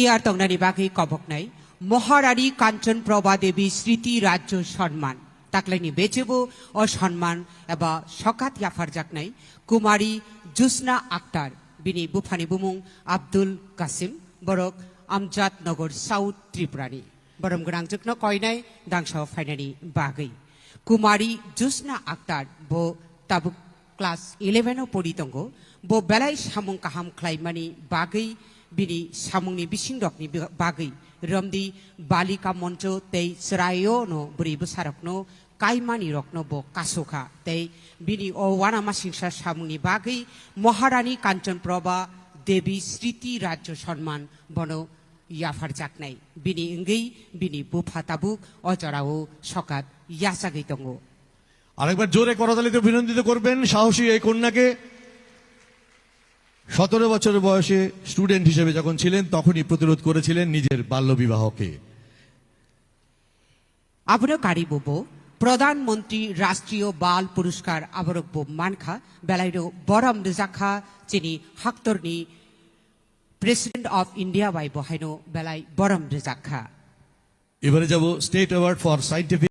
তিয়ার তংনানি বাকি কবকনাই মহারানী কাঞ্চন প্রভা দেবী স্মৃতি রাজ্য সম্মান তাকলাইনি বেচেবো অসম্মান এবা সকাত ইয়াফার জাকনাই কুমারী জুসনা আক্তার বিনি বুফানি বুমুং আব্দুল কাসিম বরক আমজাদ নগর সাউথ ত্রিপুরানি বরম গোনাং জুকনো কয়নাই দাংসাও ফাইনানি বাগै কুমারী জুসনা আক্তার বো তাবুক ক্লাস 11 পড়িতঙ্গ বো বেলাই সামুং কাহাম খ্লাইমানি বাগै বিনি সামুংनि बिसिंदकनि बागै रमदि बालिका मञ्च तै सरायो नो बुरिबो सारकनो काइमानि रकनो बो कासोखा तै बिनि ओ वानामा सिंसा सामुंनि बागै महारानी काञ्चन प्रभा देवी स्मृति राज्य सम्मान बनो याफार जाकनाय बिनि इंगै बिनि बुफा ताबुक अजराओ सकात यासागै दंगो আরেকবার জোরে করতালিতে অভিনন্দিত করবেন সাহসী এই কন্যাকে। 17 বছর বয়সে স্টুডেন্ট হিসেবে যখন ছিলেন তখনই প্রতিরোধ করেছিলেন নিজের বাল্যবিবাহকে। আবনো কারিবো প্রধানমন্ত্রী রাষ্ট্রীয় বাল পুরস্কার আবরক মানখা বেলাইরো বরম রেজাখা চিনি হাক্তরনি প্রেসিডেন্ট অফ ইন্ডিয়া বাই বহাইনো বেলাই বরম রেজাখা। এবারে যাব স্টেট অ্যাওয়ার্ড ফর সাইন্টিফিক